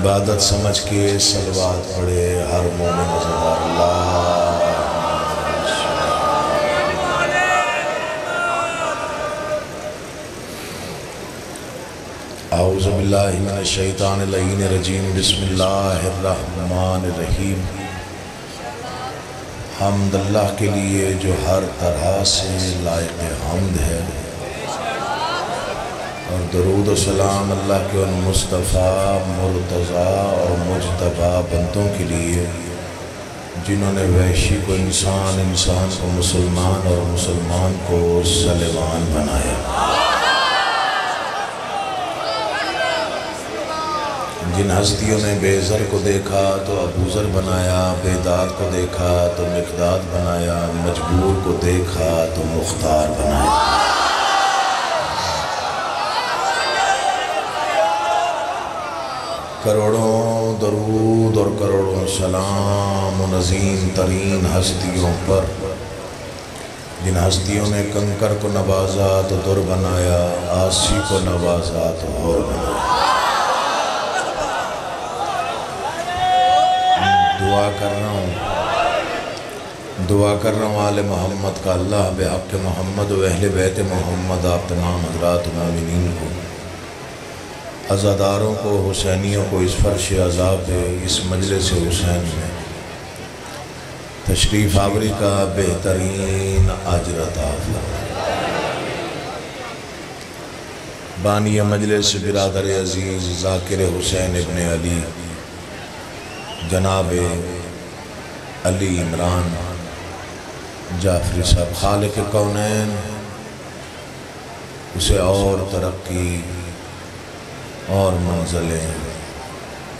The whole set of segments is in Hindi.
इबादत समझ के सलवात पढ़े हर मोमिन मज़ेदार अल्लाह। औज़ु बिल्लाहि मिनश शैतानिर रजीम बिस्मिल्लाहिर रहमानिर रहीम। हम्द अल्लाह के लिए जो हर तरह से लायक हम्द है, और दरूद व सलाम अल्लाह के उन मुस्तफ़ा मुर्तज़ा और मुज्तबा बंदों के लिए जिन्होंने वहशी को इंसान, इंसान को मुसलमान और मुसलमान को सलेमान बनाया। जिन हस्तियों ने बेज़र को देखा तो अबूज़र बनाया, बेदाद को देखा तो मिक़दाद बनाया, मजबूर को देखा तो मुख्तार बनाया। करोड़ों दरूद और करोड़ों सलाम उन अज़ीम तरीन हस्तियों पर जिन हस्तियों ने कंकर को नवाजा तो दुर बनाया, आसी को नवाजा तो और बनाया। दुआ कर रहा हूँ आले मोहम्मद का अल्लाह बेहक़ मोहम्मद व अहले बैत मोहम्मद आप तमाम हज़रात मोमिनीन को, अज़ादारों को, हुसैनियों को इस फ़र्श अज़ाब पे इस मजलिस हुसैन में तशरीफ़ आवरी का बेहतरीन अजर अता फरमाए। बानी मजलिस बिरादर अज़ीज़ ज़ाकिर हुसैन इब्न अली जनाब अली इमरान जाफरी साहब खालिक कौनैन उसे और तरक्की और मंज़िलें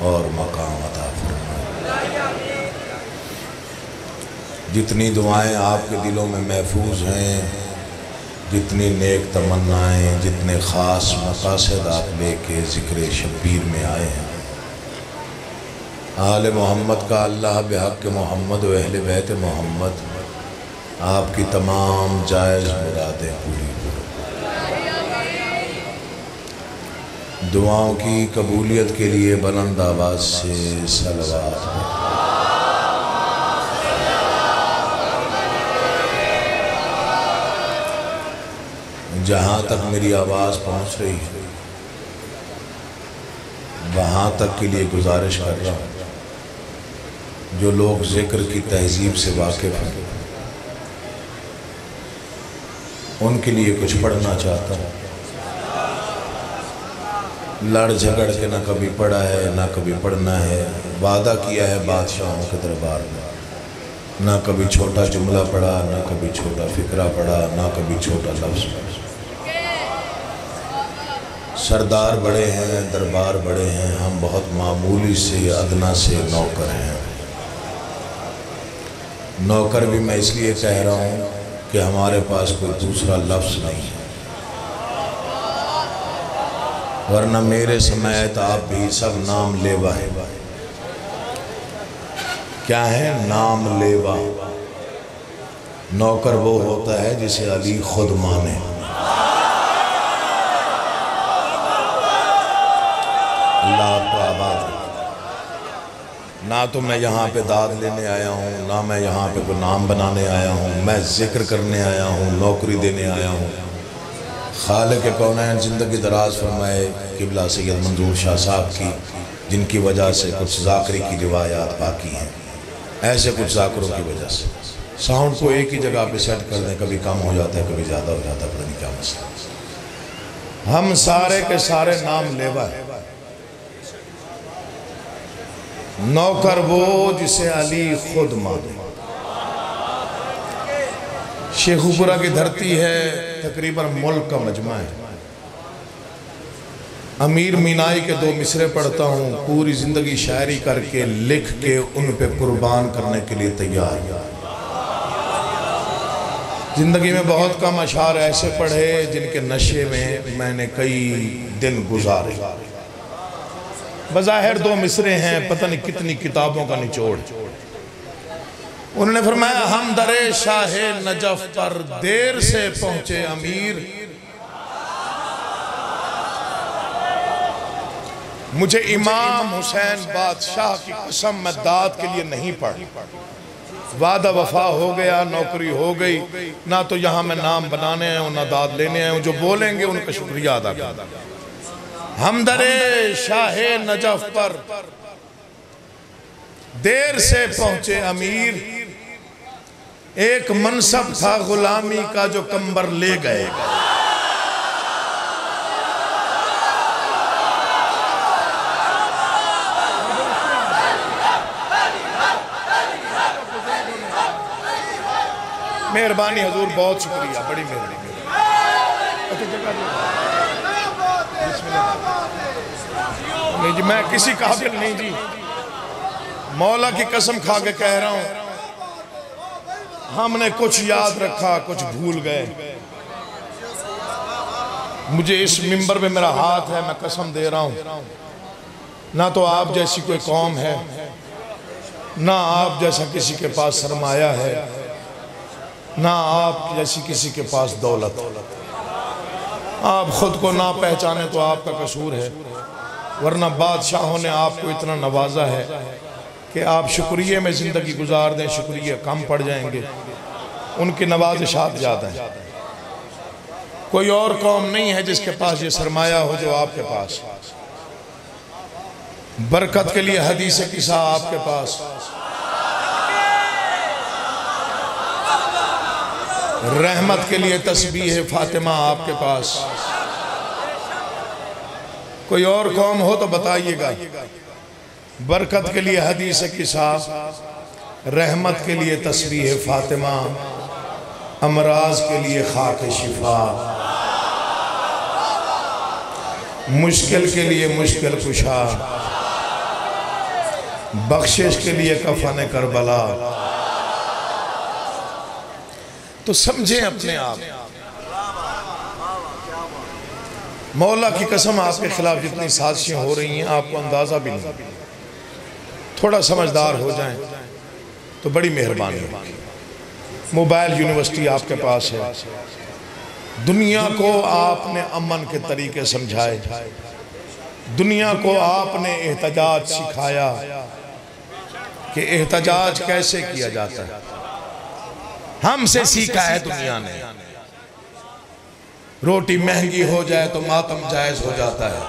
और मकाम अता फरमाए। जितनी दुआएं आपके दिलों में महफूज हैं, जितनी नेक तमन्नाएं, जितने ख़ास मक़ासद आप लेके ज़िक्र शब्बीर में आए हैं, आले मोहम्मद का अल्लाह बेहक़ मोहम्मद व अहले बैत मोहम्मद आपकी तमाम जायज़ मुरादें पूरी करो। दुआओं की कबूलियत के लिए बुलंद आवाज़ से सलवात हो। जहाँ तक मेरी आवाज़ पहुँच रही है वहाँ तक के लिए गुजारिश कर रहा हूँ, जो लोग ज़िक्र की तहज़ीब से वाकिफ़ हैं उनके लिए कुछ पढ़ना चाहता हूँ। लड़ झगड़ के ना कभी पढ़ा है ना कभी पढ़ना है, वादा किया है बादशाहों के दरबार में, ना कभी छोटा जुमला पढ़ा, ना कभी छोटा फ़िक्रा पढ़ा, ना कभी छोटा लफ्ज़ पढ़ा। सरदार बड़े हैं, दरबार बड़े हैं, हम बहुत मामूली से अदना से नौकर हैं। नौकर भी मैं इसलिए कह रहा हूँ कि हमारे पास कोई दूसरा लफ्ज़ नहीं है, वरना मेरे समेत आप भी सब नाम लेवा है। क्या है नाम लेवा? नौकर वो होता है जिसे अली खुद माने। अल्लाह आपको आबाद रखे। ना तो मैं यहाँ पे दाद लेने आया हूँ, ना मैं यहाँ पे कोई नाम बनाने आया हूँ, मैं ज़िक्र करने आया हूँ, नौकरी देने आया हूँ। खालिक कौनैन ज़िंदगी दराज फरमाए क़िबला सैयद मंजूर शाह साहब की, जिनकी वजह से कुछ ज़ाकरी की रिवायात बाकी हैं, ऐसे कुछ ज़ाकरों की वजह से साउंड को एक ही जगह पे सेट कर दें, कभी कम हो जाता है कभी ज़्यादा हो जाता है, पता नहीं क्या मसला। हम सारे के सारे नाम लेवा है। नौकर वो जिसे अली खुद माने। शेखुपुरा की धरती है, तकरीबन मुल्क का मजमा है। अमीर मीनाई के दो मिसरे पढ़ता हूँ, पूरी ज़िंदगी शायरी करके लिख के उन पे कुर्बान करने के लिए तैयार। ज़िंदगी में बहुत कम अशार ऐसे पढ़े जिनके नशे में मैंने कई दिन गुजारे। बज़ाहिर दो मिसरे हैं, पता नहीं कितनी किताबों का निचोड़। उन्होंने फरमाया हम दरे शाहे नजफ पर देर से पहुंचे अमीर, मुझे इमाम हुसैन बादशाह की कसम मैं दाद के लिए नहीं पढ़, वादा वफा हो गया, नौकरी हो गई, ना तो यहाँ मैं नाम बनाने आया हूँ ना दाद लेने आया हूँ। जो बोलेंगे उनका शुक्रिया अदा कर। हमदरे शाहे नजफ पर देर से पहुंचे अमीर, एक मनसब था गुलामी का जो कंबर ले गए। मेहरबानी हजूर, बहुत शुक्रिया, बड़ी मेहरबानी। नहीं जी, मैं किसी काबिल नहीं जी, मौला की कसम खा के कह रहा हूं, हमने कुछ याद रखा, कुछ भूल गए। मुझे इस मिंबर पे मेरा हाथ है, मैं कसम दे रहा हूं, ना तो आप जैसी कोई कौम है, ना आप जैसा किसी के पास सरमाया है, ना आप जैसी किसी के पास दौलत। आप खुद को ना पहचाने तो आपका कसूर है, वरना बादशाहों ने आपको इतना नवाजा है कि आप शुक्रिया में ज़िंदगी गुजार दें, शुक्रिया कम पड़ जाएंगे। उनकी नवाज़िशात ज़्यादा है। कोई और कौम नहीं है जिसके पास ये सरमाया हो जो आपके पास। बरकत के लिए हदीस किस्सा आपके पास, रहमत के लिए तस्बीह फातिमा आपके पास। कोई और कौम हो तो बताइएगा। बरकत के लिए हदीस किस्सा, रहमत के लिए तस्बीह फातिमा, अमराज के लिए खाक शिफा, मुश्किल के लिए मुश्किल कुशा, बख्शिश के लिए कफन करबला। तो समझें अपने आप, मौला की कसम आपके खिलाफ जितनी साजिशें हो रही हैं आपको अंदाज़ा भी नहीं। थोड़ा समझदार हो जाएं तो बड़ी मेहरबानी होगी। मोबाइल यूनिवर्सिटी आपके पास है, दुनिया को आपने अमन के तरीके समझाए, दुनिया को आपने एहतजाज सिखाया कि एहतजाज कैसे किया जाता है। हमसे सीखा है दुनिया ने। रोटी महंगी हो जाए तो मातम जायज हो जाता है।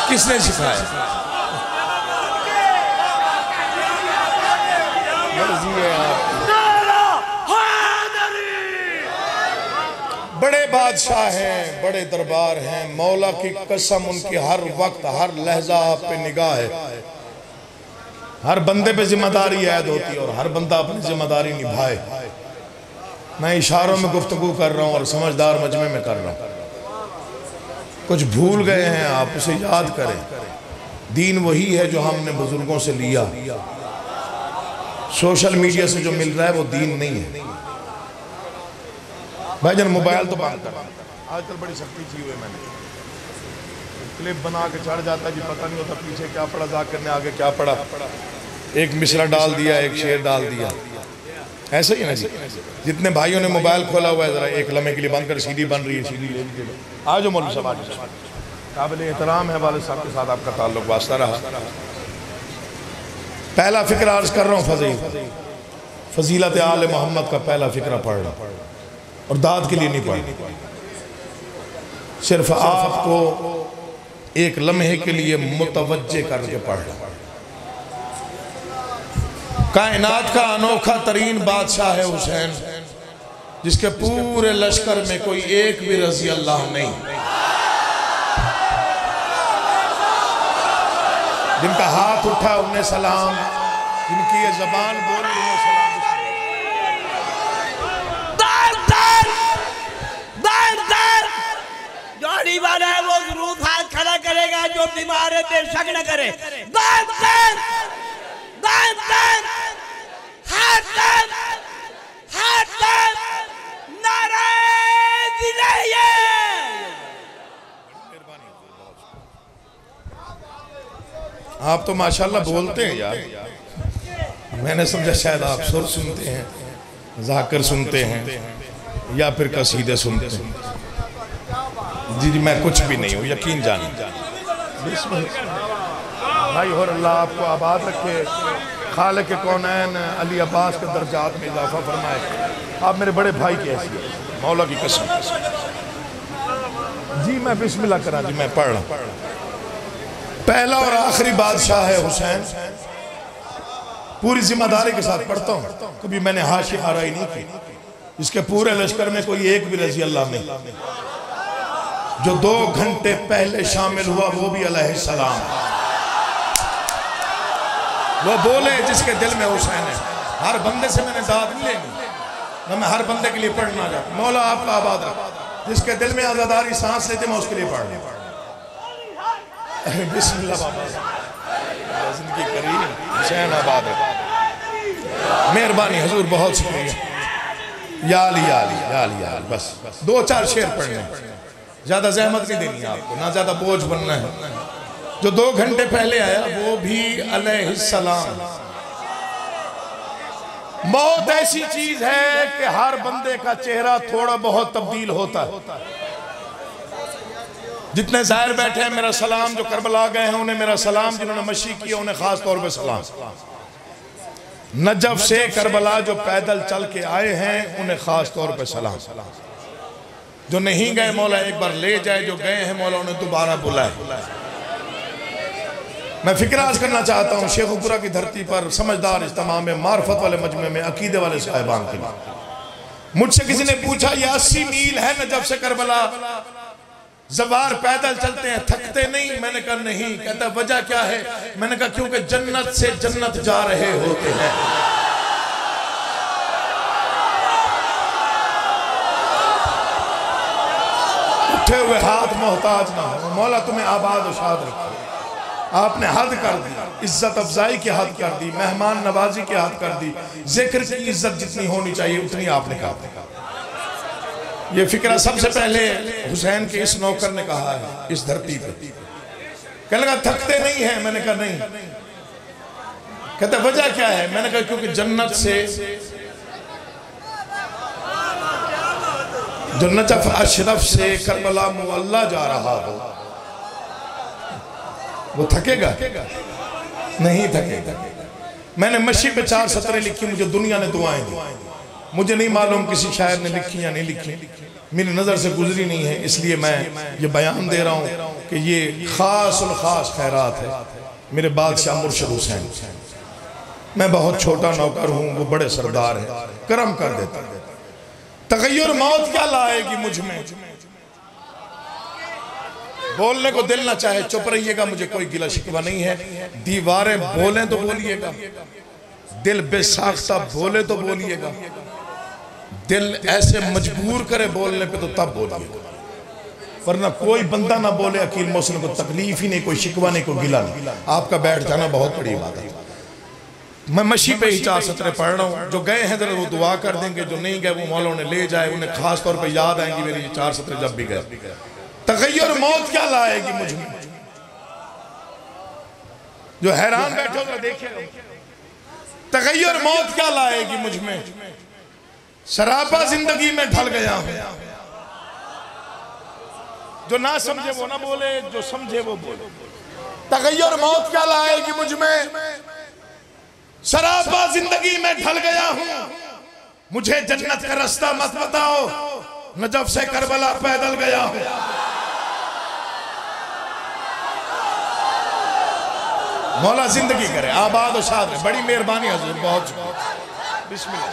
किसने सिखाया? मर्जी है आपकी। बड़े बादशाह हैं, बड़े दरबार हैं, मौला की कसम उनकी हर वक्त हर लहजा आप पे निगाह है। हर बंदे पे जिम्मेदारी ऐद होती है और हर बंदा अपनी जिम्मेदारी निभाए। मैं इशारों में गुफ्तगू कर रहा हूँ और समझदार मजमे में कर रहा हूँ। कुछ भूल गए हैं आप, उसे याद करें। दीन वही है जो हमने बुजुर्गों से लिया। सोशल मीडिया से जो मिल रहा है वो दीन नहीं है। भाईजान मोबाइल तो बंद कर। आजकल बड़ी सख्ती की हुई है, मैंने क्लिप बना के चढ़ जाता जी, पता नहीं होता पीछे क्या पड़ा, जाकर ने आगे क्या पड़ा। एक मिसरा डाल दिया, एक शेर डाल दिया, ऐसा ही है ना जी। जितने भाइयों ने मोबाइल खोला हुआ है जरा एक लम्हे के लिए बंद कर, सीडी बन रही है, सीडी ले लीजिए। आज मौलवी साहब, आज काबिल एहतराम है, वालिद साहब के साथ आपका ताल्लुक वास्ता रहा। पहला फिक्र अर्ज कर रहा हूँ, फजीलत आले मोहम्मद का पहला फिक्र पढ़ रहा, और दाद के लिए नहीं पढ़, सिर्फ आपको एक लम्हे के लिए मुतवज्जे करके पढ़ रहा। कायनात का अनोखा तरीन बादशाह है हुसैन, जिसके पूरे लश्कर में कोई एक भी रजी अल्लाह नहीं, जिनका हाथ उठा उन्हें सलाम, जिनकी ये जबान बोली उन्हें सलाम। जो बीमार है वो जरूर हाथ खड़ा करेगा, जो बीमार है बेशक न करे। आप तो माशाल्लाह बोलते हैं यार, मैंने समझा शायद आप सुर सुनते हैं, जाकर सुनते हैं या फिर कसीदे सुनते हैं। जी जी, मैं कुछ भी नहीं हूँ, यकीन जानिए। भाई और अल्लाह आपको आबाद रखे, खालिक कौनैन अली अब्बास के दर्जात में इजाफा फरमाए। आप मेरे बड़े भाई के ऐसे मौला की कसम। जी मैं बिस्मिल्लाह करा जी, मैं पढ़ रहा हूँ। पहला और आखिरी बादशाह है हुसैन, पूरी जिम्मेदारी के साथ पढ़ता हूँ, कभी मैंने हाशिया आराई नहीं की। इसके पूरे लश्कर में कोई एक भी रजी अल्लाह नहीं। जो 2 घंटे पहले शामिल हुआ वो भी अलैहिस्सलाम, वो बोले जिसके दिल में हुसैन है। हर बंदे से मैंने दाद नहीं लेनी, ना मैं हर बंदे के लिए पढ़ना चाहता। मौला आपका आबाद है, जिसके दिल में आजादारी सांस लेते मैं उसके लिए पढ़ रहा। बिस्मिल्लाह बाबा, जिंदगी करीम हुसैन आबाद है। मेहरबानी हुजूर, बहुत शुक्रिया। या अली या अली या अली या अली। बस 2-4 शेर पढ़ने, ज्यादा जहमत नहीं देनी आपको, ना ज्यादा बोझ बनना है। जो 2 घंटे पहले आया वो भी अलैहिस्सलाम। मौत ऐसी चीज है कि हर बंदे का चेहरा थोड़ा बहुत तब्दील होता है। जितने जाहिर बैठे हैं मेरा सलाम, जो करबला गए हैं उन्हें मेरा सलाम, जिन्होंने मशी किया उन्हें खास तौर पे सलाम। नजफ से करबला जो पैदल चल के आए हैं उन्हें खास तौर पे सलाम। जो नहीं गए मौला एक बार ले जाए, जो गए हैं मौला उन्हें दोबारा बुलाए। मैं फिक्र आज करना चाहता हूँ शेखुपुरा की धरती पर समझदार इज्तिमा में, मार्फत वाले मजमे में, अकीदे वाले साहिबान के लिए। मुझसे किसी ने पूछा ये 80 मील है नजफ से करबला, जवार पैदल चलते हैं, थकते नहीं? मैंने कहा नहीं। कहता वजह क्या है? मैंने कहा क्योंकि जन्नत से जन्नत जा रहे होते हैं। उठे हुए हाथ मोहताज ना हो। मौला तुम्हें आबाद और शाद रखे। आपने हद कर दी, इज्जत अफजाई की हद कर दी, मेहमान नवाजी की हद कर दी। जिक्र की इज्जत जितनी होनी चाहिए उतनी आपने कहा। ये फिक्रा सबसे पहले हुसैन के इस नौकर ने कहा है इस धरती पे। कहने लगा थकते नहीं है? मैंने कहा नहीं। कहते वजह क्या है? मैंने कहा क्योंकि जन्नत से जो नजफ अशरफ से करबला मुअल्ला जा रहा हो वो थकेगा? नहीं थकेगा। मैंने मशी पे 4 सतरें लिखी, मुझे दुनिया ने दुआएं दी। मुझे नहीं मालूम किसी शायर ने लिखी या नहीं लिखी, मेरी नज़र से गुजरी नहीं है, इसलिए मैं ये बयान दे रहा हूँ कि ये खास उल खास खैरात है मेरे बादशाह मुर्शिद हुसैन। मैं बहुत छोटा नौकर हूँ, वो बड़े सरदार हैं, करम कर देता। तगय्युर मौत क्या लाएगी मुझ में? बोलने को दिल ना चाहे चुप रहिएगा, मुझे कोई गिला शिकवा नहीं है। दीवारें बोलें तो बोलिएगा, दिल बेसाख्ता बोले तो बोलिएगा, दिल ऐसे मजबूर करे बोलने पे तो तब बोलिएगा, वरना कोई बंदा ना बोले अकील मोहसिन को तकलीफ ही नहीं, कोई शिकवा नहीं, कोई गिला नहीं। आपका बैठ जाना बहुत बड़ी बात है। मैं मशी पे ही 4 सतरें पढ़ रहा हूँ। जो गए हैं जरा वो दुआ कर देंगे, जो नहीं गए वो मौला ने ले जाए, उन्हें खास तौर पे याद आएंगी मेरी 4 सतरें जब भी गए। तगय्युर मौत क्या लाएगी मुझ में? जो हैरान बैठो तो देखिए, तगय्युर मौत क्या लाएगी मुझ में? सरापा जिंदगी में ढल गया हूं। जो ना समझे वो ना बोले, जो समझे वो बोले। तगय्युर मौत क्या लाएगी मुझ में? सरापा जिंदगी में ढल गया हूं, मुझे जन्नत का रास्ता मत बताओ, नजफ से करबला पैदल गया हूं। मौला जिंदगी करे, आबाद और शाद रहे। बड़ी मेहरबानी हजूर, बहुत बिस्मिल्लाह।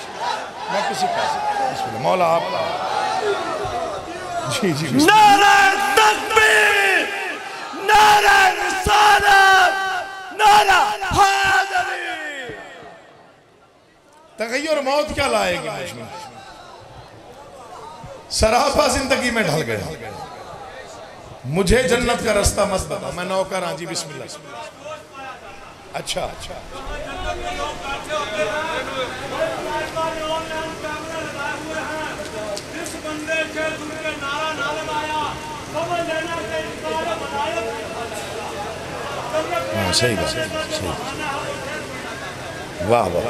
मैं किसी पास बिस्मिल्लाह। मौला आपका जी जी। नारा तकबीर, नारा रिसालत, नारा हैदरी। तगय्युर मौत क्या लाएगी मुझ में? सरापा जिंदगी में ढल गया, मुझे जन्नत का रास्ता मत बता। मैं नौकर हाँ जी, बिस्मिल्लाह। अच्छा अच्छा, हाँ सही बात, सही। वाह वाह।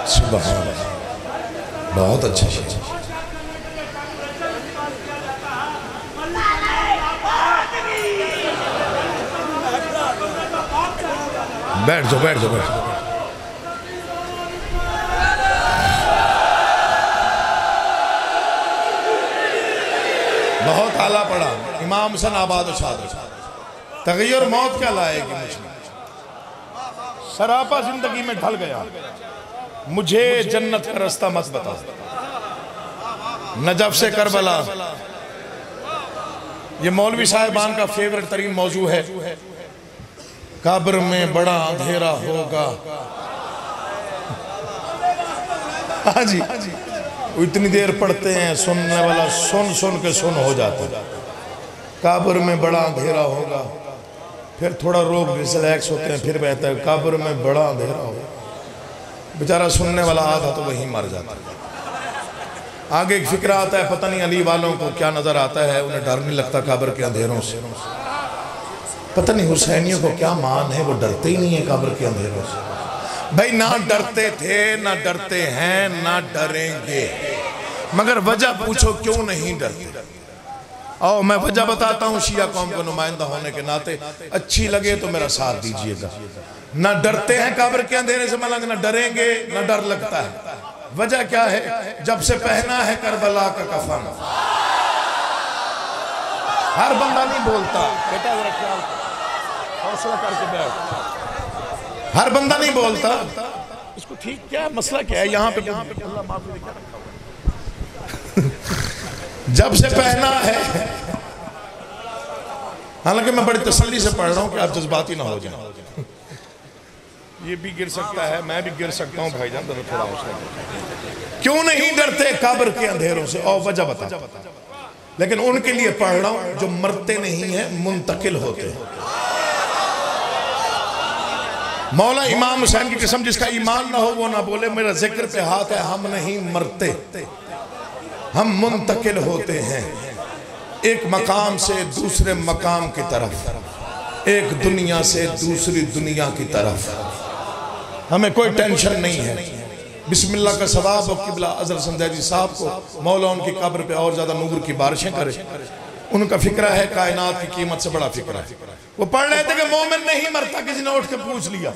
सुभान अल्लाह, बहुत अच्छा शेर। बैठ जाओ बैठ जाओ बैठ जाओ। बहुत आला पड़ा इमाम हुसैन आबाद तगय्युर मौत क्या लाएगी मुझे, सरापा जिंदगी में ढल गया, मुझे जन्नत का रास्ता मत बता। नजफ से करबला, ये मौलवी साहिबान का फेवरेट तरीन मौजू है। कब्र में बड़ा अंधेरा होगा। हाँ जी, इतनी देर पढ़ते हैं, सुनने वाला सुन सुन के सुन हो जाता। कब्र में बड़ा अंधेरा होगा, फिर थोड़ा रोक रिलैक्स होते हैं, फिर बहता है कब्र में बड़ा अंधेरा होगा। बेचारा सुनने वाला आधा तो वहीं मर जाता है। आगे एक फिक्र आता है, पता नहीं अली वालों को क्या नजर आता है, उन्हें डर नहीं लगता कब्र के अंधेरों से। पता नहीं हुसैनियों को क्या मान है, वो डरते ही नहीं है कब्र के अंधेरों से। भाई ना डरते थे, ना डरते हैं, ना डरेंगे, मगर वजह पूछो क्यों नहीं डरते। आओ मैं वजह बताता हूँ, शिया कौम को नुमाइंदा होने के नाते अच्छी लगे तो मेरा साथ दीजिएगा। ना डरते हैं कब्र के अंधेरे से, मतलब ना डरेंगे, ना डर लगता है। वजह क्या है? जब से पहना है करबला का कफन। हर बंदा नहीं बोलता, बेटा जरा ख्याल हौसला करके बैठ। हर बंदा नहीं बोलता, इसको ठीक क्या मसला क्या है यहाँ पे? जब से पहना है, हालांकि मैं बड़ी तसल्ली से पढ़ रहा हूँ कि आप जज्बाती ना हो जाए। ये भी गिर सकता है, मैं भी गिर सकता हूँ भाईजान, थोड़ा हौसला। क्यों नहीं डरते कब्र के अंधेरों से? और वजह बता। लेकिन उनके लिए पढ़ रहा हूँ जो मरते नहीं है, मुंतकिल होते हैं। मौला इमाम हुसैन की कसम, जिसका ईमान ना हो वो ना बोले मेरा जिक्र पे हाथ है। हम नहीं मरते, हम मुंतकिल होते हैं, एक मकाम से दूसरे मकाम की तरफ, एक दुनिया से दूसरी दुनिया की तरफ। हमें कोई टेंशन नहीं है। बिस्मिल्लाह का सवाब और किबला अजहर संजैदी साहब को मौला उनकी कब्र पे और ज्यादा नूर की बारिशें करे। उनका फिक्रा है कायनात की कीमत से बड़ा फिक्रा है। वो पढ़ रहे थे कि मोमिन नहीं मरता। किसी ने उठ के पूछ लिया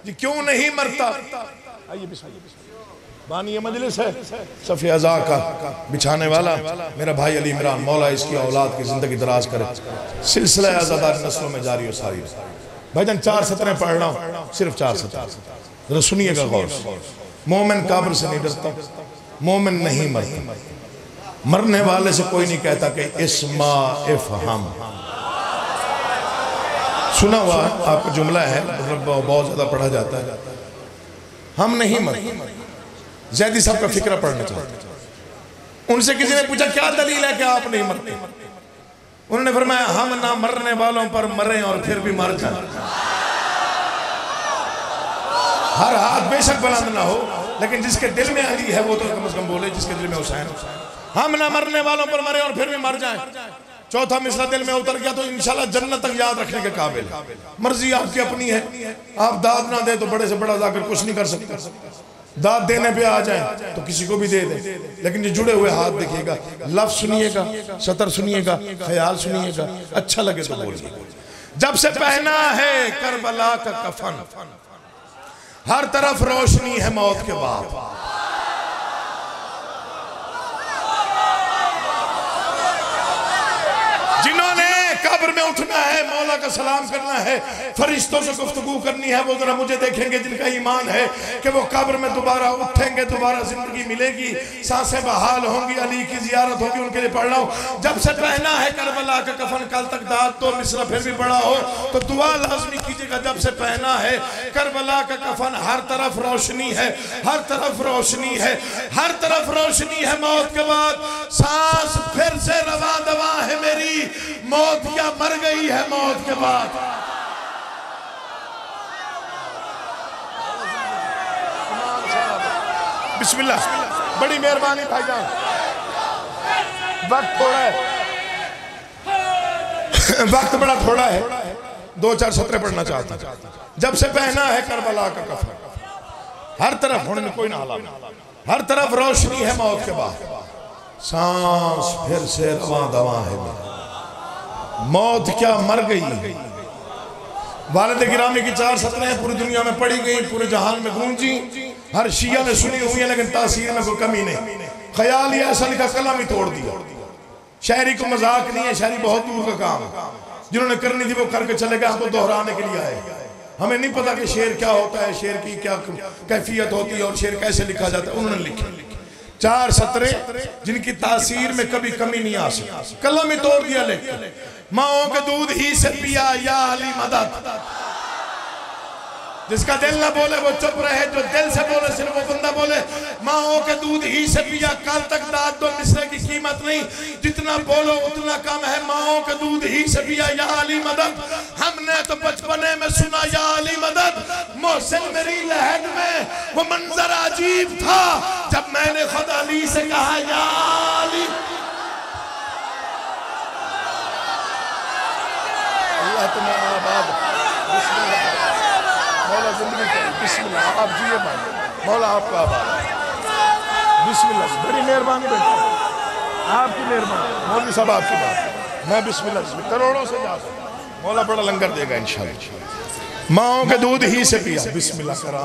जी क्यों नहीं मरता? आइए बानी ये मजलिस है, सफ़े अज़ा का बिछाने वाला मेरा भाई अली इमरान, मौला इसकी औलाद की जिंदगी दराज करे, सिलसिला आज़ादार नस्लों में जारी हो सारी। भाईजान 4 सतरें पढ़ रहा हूँ, सिर्फ 4 सतरें, जरा सुनिएगा गौर से। मोमिन कब्र से नहीं डरता, मोमिन नहीं मरता। मरने वाले से कोई नहीं कहता कि इस्मा इफ़हम। सुना हुआ आपका जुमला है, मतलब बहुत ज्यादा पढ़ा जाता है। हम नहीं मरते। जैदी साहब का फिक्रा पढ़ना चाहते। उनसे किसी ने पूछा क्या दलील है कि आप नहीं मरते? उन्होंने फरमाया हम ना मरने वालों पर मरे और फिर भी मर जाए। हर हाथ बेशक बुलंद ना हो, लेकिन जिसके दिल में अली है वो तो कम से कम बोले जिसके दिल में हुसैन। हम ना मरने वालों पर मरे और फिर भी मर जाए। चौथा मिसरा दिल में उतर गया तो इंशाल्लाह जन्नत तक याद रखने के काबिल है। मर्जी आपकी अपनी है, आप दाद ना दे तो बड़े से बड़ा जाकर कुछ नहीं कर सकते। दाद देने पे आ जाए तो किसी को भी दे दे, लेकिन ये जुड़े हुए हाथ देखिएगा, लफ्ज सुनिएगा, सतर सुनिएगा, ख्याल सुनिएगा, अच्छा लगे तो बोलिए। जब से पहना है करबला का कफन, हर तरफ रोशनी है मौत के बाद। जिन्होंने कब्र में उठना है, मौला का सलाम करना है, फरिश्तों से गुफ्तगू करनी है, वो जरा मुझे देखेंगे जिनका ईमान है कि वो कब्र में दोबारा उठेंगे, दोबारा जिंदगी मिलेगी, सांसें बहाल होंगी, अली की जियारत होगी। उनके लिए पढ़ रहा हूँ। जब से पहना है करबला का कफन, कल तक दाद तो मिसरा फिर भी पड़ा हो तो दुआ लाजमी कीजिएगा। जब से पहना है करबला का कफन, हर तरफ रोशनी है, हर तरफ रोशनी है, हर तरफ रोशनी है। मौत के बाद सांस फिर से रवा दवा है मेरी, मौत क्या मर गई है मौत के बाद। बिस्मिल्लाह। बड़ी मेहरबानी भाईजान, वक्त थोड़ा है, वक्त बड़ा थोड़ा है, 2-4 सत्र पढ़ना चाहता हूं। जब से पहना है करबला का कफन, हर तरफ होने कोई ना हाला, हर तरफ रोशनी है मौत के बाद, सांस फिर से रवां दवा है। मौत क्या मर गई। वालिद गिरामी की 4 सतरें पूरी दुनिया में पढ़ी गई, पूरे जहान में गूंजी, हर शिया ने सुनी हुई है, लेकिन तासीर में कोई कमी नहीं। ख्याल ही ऐसा लिखा, कलम ही तोड़ दिया। शायरी को मजाक नहीं है, शायरी बहुत दूर का काम है। जिन्होंने करनी थी वो करके चले गए, हमको दोहराने के लिए आए। हमें नहीं पता कि शेर क्या होता है, शेर की क्या कैफियत होती है और शेर कैसे लिखा जाता है। उन्होंने लिखे 4 सतरे जिनकी तासीर में कभी कमी नहीं आ सकती, कलम ही तोड़ दिया। लेकिन माओ के दूध ही से पिया या अली मदद, जिसका दिल ना बोले वो चुप रहे, जो दिल से बोले सिर्फ वो बंदा बोले। माओ के दूध ही से पिया, कल तक दाद दो मिसरे की कीमत नहीं, जितना बोलो उतना कम है। माओ के दूध ही से पिया या अली मदद, हमने तो बचपने में सुना या अली मदद। मोहसिन मेरी लहद में वो मंजर अजीब था, जब मैंने खुद अली से कहा या अली। अल्लाह तुम्हें आबाद, मौला जिंदगी करें, बिस्मिल्लाह। आप जिए भाई, मौला आपका आबाद, बिस्मिल्लाह। बड़ी मेहरबानी बेटा, आपकी मेहरबानी, मौलवी साहब आपकी बात। मैं बिस्मिल्लाह, करोड़ों से जा सकता, मौला बड़ा लंगर देगा इंशाल्लाह। माओ के दूध ही से पिया, बिस्मिल्लाह करा,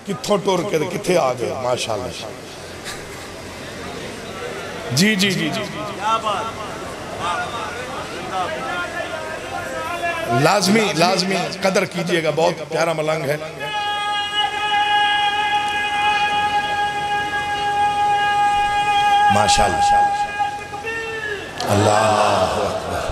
किथों टुर के किथे आ गए, माशाल्लाह। जी जी जी जी, लाजमी लाजमी कदर कीजिएगा, बहुत प्यारा मलंग है। माशाअल्लाह, अल्लाह अकबर।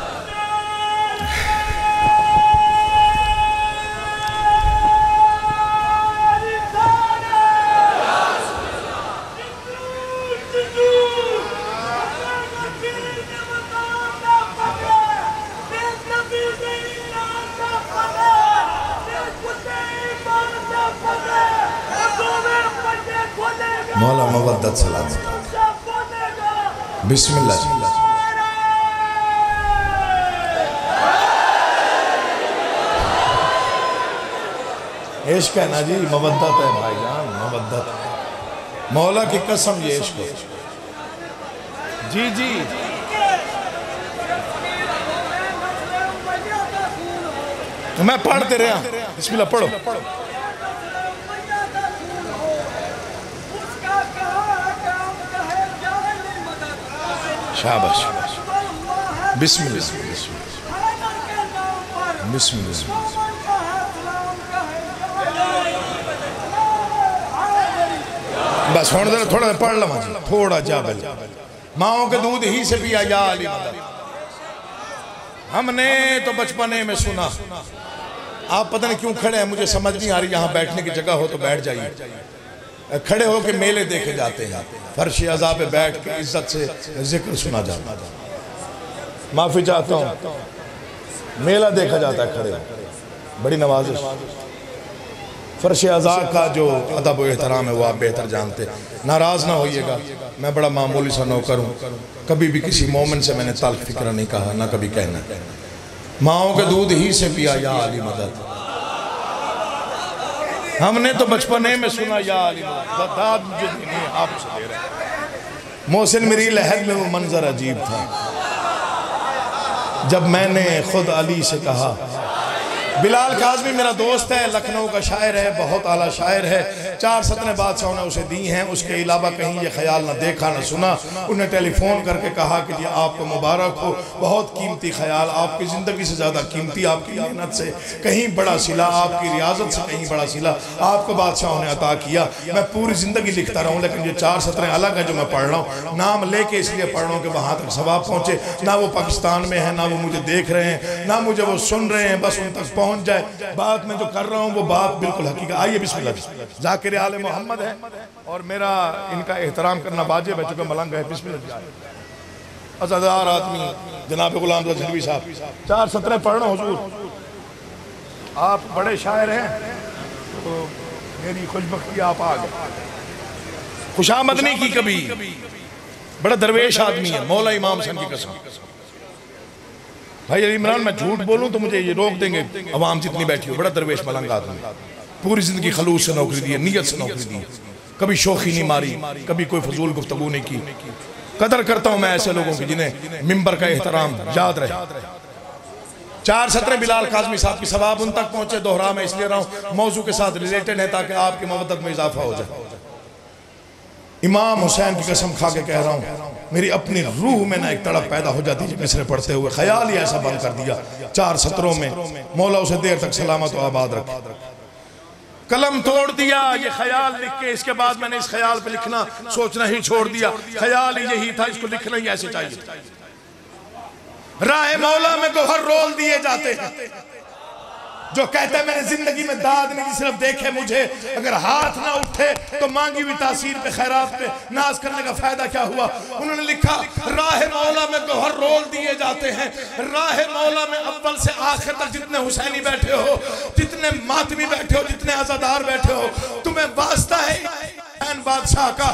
मौला मवद्दत सलाम, बिस्मिल्लाह। इश्क है ना जी, मवद्दत है भाईजान, मवद्दत। मौला की कसम ये इश्क है। जी जी, मैं पढ़ते रहा, बिस्मिल्लाह पढ़ो। शाबाश, बिस्मिल्लाह बिस्मिल्लाह। बस थोड़ा थोड़ा पढ़ लो, थोड़ा जा बल। माओ के दूध ही से पिया या अली मदद, हमने तो बचपने में सुना। आप पता नहीं क्यों खड़े हैं, मुझे समझ नहीं आ रही। यहाँ बैठने की जगह हो तो बैठ जाइए। खड़े होके मेले देखे जाते हैं, फर्श अज़ा पे बैठ के इज्जत से जिक्र सुना जाता है। माफी चाहता हूँ, मेला देखा जाता है खड़े, बड़ी नवाजिश। फर्श अज़ा का जो अदब व एहतराम है वो आप बेहतर जानते। नाराज ना होइएगा, मैं बड़ा मामूली सा नौकर हूँ, कभी भी किसी मोमिन से मैंने तल्ख फिक्र नहीं कहा, ना कभी कहना। माओ के दूध ही से पिया या अली मदद, हमने तो बचपने में सुना या अली मदद, दाद मुझे नहीं आप उसे दे रहे। मोहसिन मेरी लहद में वो मंजर अजीब था, जब मैंने खुद अली से कहा। बिलाल काज़मी मेरा दोस्त है, लखनऊ का शायर है, बहुत आला शायर है। 4 सतरें बादशाहों ने उसे दी हैं, उसके अलावा कहीं ये ख्याल ना देखा ना सुना। उन्हें टेलीफोन करके कहा कि जी आपको मुबारक हो, बहुत कीमती ख्याल, आपकी ज़िंदगी से ज़्यादा कीमती, आपकी मेहनत से कहीं बड़ा सिला, आपकी रियाजत से कहीं बड़ा सिला आपको बादशाहों ने अता किया। मैं पूरी ज़िंदगी लिखता रहूँ, लेकिन ये 4 सतरें अलग हैं जो मैं पढ़ रहा हूँ। नाम लेके इसलिए पढ़ रहा हूँ कि वहाँ तक सवाब पहुँचे। ना वो पाकिस्तान में है, ना वो मुझे देख रहे हैं, ना मुझे वो सुन रहे हैं, बस उन तक पहुँच जाए बात। मैं जो कर रहा हूँ वो बात बिल्कुल हकीकत। आइए बिस्मिल्लाह। जाकिर आले मोहम्मद है और मेरा इनका एहतराम करना वाजिब है, चूँकि मलंग है। बिस्मिल्लाह। अज़ादार आदमी जनाब गुलाम ज़हरवी साहब, 4 सतरें पढ़ना हुजूर। आप बड़े शायर हैं, तो मेरी खुशबख्ती आप आ गए। खुशामद नहीं की कभी, बड़ा दरवेश आदमी है, मौला इमाम हुसैन की कसम। भाई अली इमरान मैं झूठ बोलूं तो मुझे ये रोक देंगे अवाम जितनी बैठी हो, बड़ा दरवेश मलंग आदमी, पूरी जिंदगी खलूस से नौकरी दी है, नीयत से नौकरी दी है, कभी शोखी नहीं मारी, कभी कोई फजूल गुफ्तगू नहीं की। कदर करता हूं मैं ऐसे लोगों की जिन्हें मिंबर का एहतराम याद रहे। 4 सत्र बिलाल काज़मी साहब की सवाब उन तक पहुंचे, दोहरा मैं इसलिए रहा हूं मौजू के साथ रिलेटेड है ताकि आपकी मोहब्बत में इजाफा हो जाए। इमाम हुसैन की कसम खा के कह रहा हूं, मेरी अपनी रूह में ना एक तड़प पैदा हो जाती है मिसरे पढ़ते हुए, ख्याल ही ऐसा बंद कर दिया 4 सत्रों में, मौला उसे देर तक सलामत व आबाद रखे। कलम तोड़ दिया ये ख्याल लिख के, इसके बाद मैंने इस ख्याल पे लिखना सोचना ही छोड़ दिया, ख्याल ही यही था, इसको लिखना ही ऐसे चाहिए। राह मौला में गोहर रोल दिए जाते हैं, जो कहते हैं मैंने जिंदगी में दाद नहीं सिर्फ देखे मुझे, अगर हाथ ना उठे तो मांगी हुई तासीर पे खैरात पे नाज करने का फायदा क्या हुआ। उन्होंने लिखा राह मौला में गोहर रोल दिए जाते हैं, राह मौला में अव्वल से आखिर तक जितने हुसैनी बैठे हो, जितने मातमी बैठे हो, जितने आजादार बैठे हो, तुम्हें वास्ता है बादशाह का,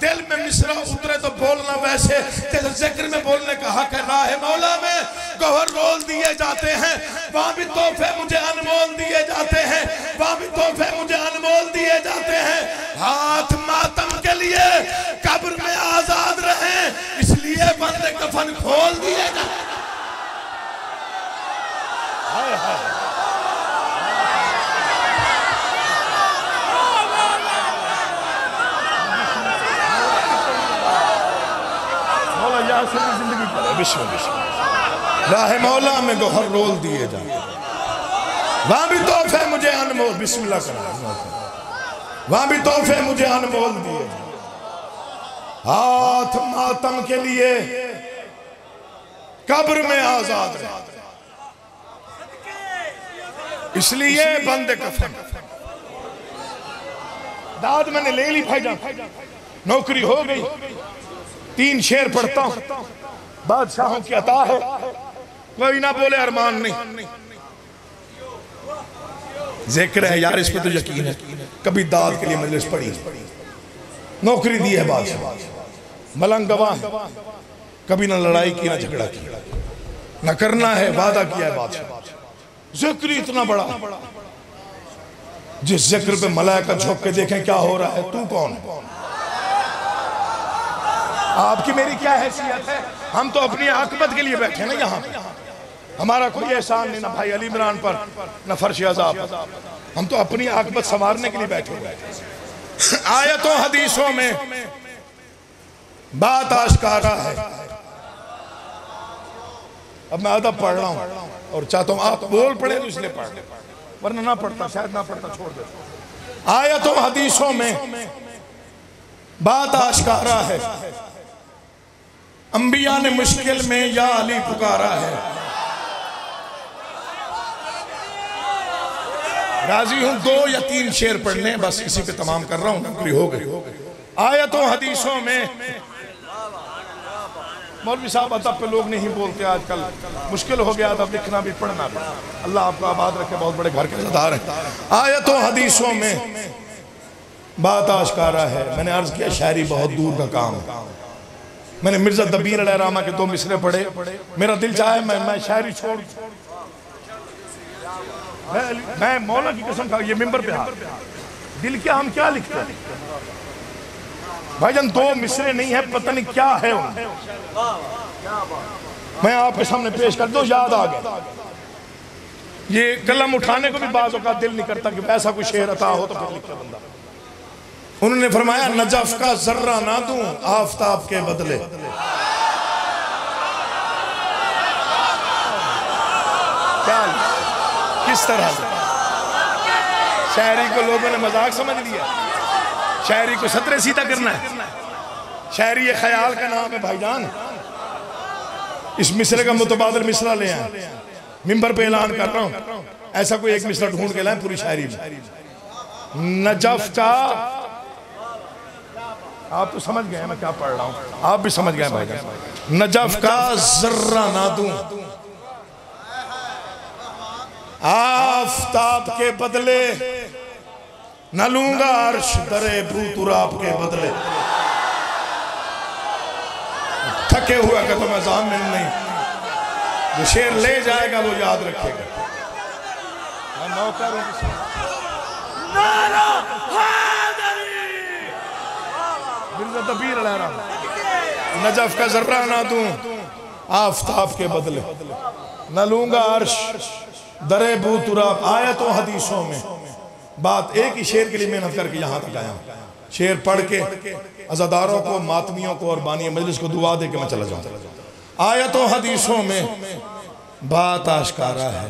दिल में मिसरा उतरे तो बोलना वैसे, तेरे जिक्र में बोलने का हक है। राह मौला में गोहर रोल दिए जाते हैं, वहां भी तोहफे मुझे अनमोल दिए जाते हैं, वहां भी तोहफे मुझे अनमोल दिए जाते हैं। हाथ मातम के लिए कब्र में आजाद रहे, इसलिए बंदे कफन खोल दिए जाते। हाय हाय जिंदगी राह मौला में गोहर रोल दिए जाए, वहां भी तोहफे मुझे अनमोल, बिस्मिल्लाह करना, वहां भी तोहफे मुझे अनमोल दिए। हाथ मातम के लिए कब्र में आजाद रहे, इसलिए बंदे कफन। दाद मैंने ले ली भाईजान, नौकरी हो गई, 3 शेर पढ़ता हूं, बादशाहों की अता है, कोई ना बोले अरमान नहीं, जिक्र है यार, इस पे तो यकीन है। कभी दाद के लिए मजलिस पढ़ी, नौकरी दी है बादशाह, मलंग गवाह, कभी ना लड़ाई की ना झगड़ा किया, ना करना है, वादा किया है बादशाह। जिक्र इतना बड़ा, जिस जिक्र पे मलाइका झुक के देखें क्या हो रहा है, तू कौन है, आपकी मेरी क्या हैसियत है। हम तो अपनी आकबत के लिए बैठे ना यहाँ पे, हमारा कोई एहसान नहीं ना भाई अली इमरान पर, ना फर्श अज़ाब, हम तो अपनी आकबत संवारने के लिए बैठे हुए। आयतों हदीसों में बात आश्कारा है। अब मैं अदब पढ़ रहा हूँ और चाहता हूँ आप बोल पड़े तो इसलिए पढ़, वरना ना पढ़ता, शायद ना पढ़ता छोड़ दे। आयतों हदीसों में बात आश्कारा है, अंबिया ने मुश्किल में या अली पुकारा है। राजी हूं 2 या 3 शेर पढ़ने, बस इसी पे तमाम कर रहा हूं, नौकरी हो गई। आयतों हदीसों में, मौलवी साहब अदब पे लोग नहीं बोलते आजकल, मुश्किल हो गया अदब लिखना भी पढ़ना भी। अल्लाह आपको आबाद रखे, बहुत बड़े घर के सरदार हैं। आयतों हदीसों में बात आश्कारा है। मैंने अर्ज किया शायरी बहुत दूर का काम है, मैंने मिर्जा दबीर अलैहिर्रहमा के 2 मिसरे पढ़े, मेरा दिल चाहे मैं शायरी छोड़, मैं मौला की कसम खा, ये मिंबर पे हाथ, दिल क्या हम क्या लिखते हैं भाईजान, 2 मिसरे नहीं है, पता नहीं क्या है उनमें, मैं आपके सामने पेश कर दो, याद आ गया। ये कलम उठाने को भी बाज़ औक़ात दिल नहीं करता कि ऐसा कोई शेर अता हो तो फिर लिखे बंदा। उन्होंने फरमाया नजफ का जर्रा ना दूं आफताब के बदले, क्या किस तरह से शायरी को लोगों ने मजाक समझ लिया, शायरी को सतरे सीधा करना है। शायरी ये ख्याल का नाम है भाईजान। इस मिसरे का मुतबादल मिसरा ले आए, मिंबर पे ऐलान कर रहा हूं, ऐसा कोई एक मिसरा ढूंढ के लाए पूरी शायरी में। नजफ का, आप तो समझ गए मैं क्या पढ़ रहा हूं, आप भी समझ गए भाईजान। नजफ का जर्रा ना दूं आफताब के बदले, न लूंगा अर्श दरे भूतुराब के बदले। थके हुआ का तो मैं ज़ामिन नहीं, जो शेर ले जाएगा वो याद रखेगा। मैं नौकर हूं। नारा हैदरी, मिर्ज़ा तबीर ले रहा हूं। नजफ का जर्रा ना दूं आफताब के बदले, न लूंगा अर्श दरे बू तुराब। आयतों हदीसों में बात एक ही शेर के लिए मेहनत करके यहाँ तक आया हूँ। शेर पढ़ के अज़ादारों को, मातमियों को और बानी मजलिस को दुआ दे के मैं चला जाऊँ। आयतों हदीसों में बात आशकारा है,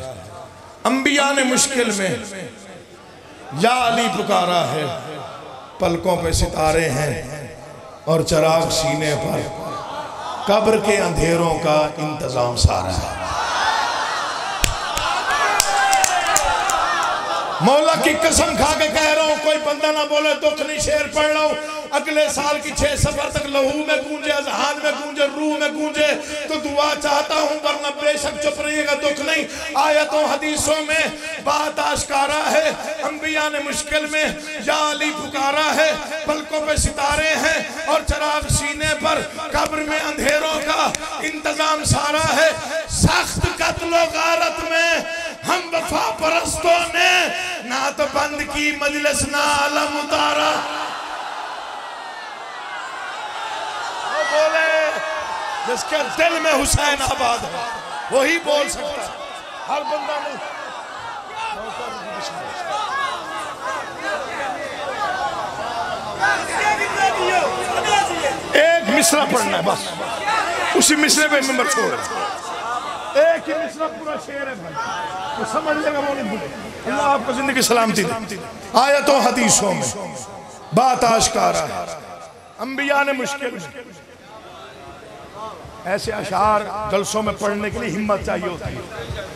अंबिया ने मुश्किल में या अली पुकारा है। पलकों पे सितारे हैं और चराग सीने पर, कब्र के अंधेरों का इंतजाम सारा है। मौला की कसम खा के कह रहा हूं, कोई बंदा ना बोले दुख नहीं, शेर पढ़ रहा हूं। अगले साल की 6 सफर तक लहू में गूंजे, अज़हान में गूंजे, रूह में गूंजे तो दुआ चाहता हूं, वरना बेशक चुप रहिएगा, दुख नहीं। आयतों हदीसों में बात आशकारा है, अंबिया ने मुश्किल में या अली पुकारा है। पलकों पे सितारे हैं और चराग सीने पर, कब्र में अंधेरों का इंतजाम सारा है। सख्त कत्लो गारत में हम वफा परस्तों ने ना तो बंद की मजलिस ना आलम उतारा। वो बोले जिसके दिल में हुसैन आबाद है वही बोल सकता है, हर बंदा नहीं। एक मिसरा पढ़ना है बस, उसी मिसरे पे नंबर छोड़, एक ही मिसरा पूरा शेर है भाई, तो समझ लेगा वो नहीं भूले। अल्लाह आपको जिंदगी सलामती दे। आयतों हदीसों में बात आशकारा है, अंबिया ने मुश्किल में। ऐसे अशार जलसों में पढ़ने के लिए हिम्मत चाहिए होती है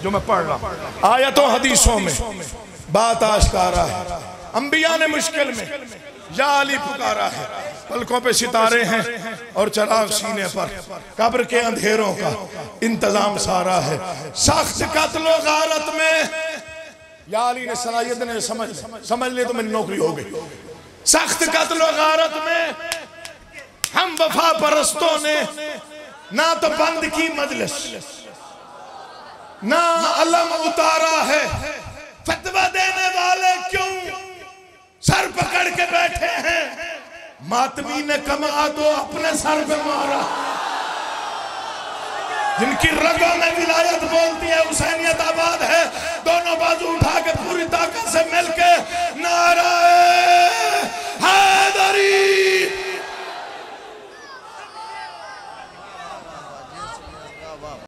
जो मैं पढ़ रहा हूं। आयतों हदीसों में बात आशकारा है, अंबिया ने मुश्किल में या अली पुकारा है। पलकों पे सितारे हैं और चराग सीने पर, कब्र के अंधेरों का इंतजाम सारा है। सख्त कत्लो गारत में या अली ने सलाहियत ने समझ ले तो मेरी नौकरी हो गई। सख्त कत्लो गारत में हम वफा परस्तों ने ना तो बंद की मजलिस ना अलम उतारा है। फतवा देने वाले क्यों सर पकड़ के बैठे हैं, मातमी ने कमा तो अपने सर पे मारा। जिनकी रगों में विलायत बोलती है, हुसैनियत आबाद है, दोनों बाजू उठा के पूरी ताकत से मिलके नारा हैदरी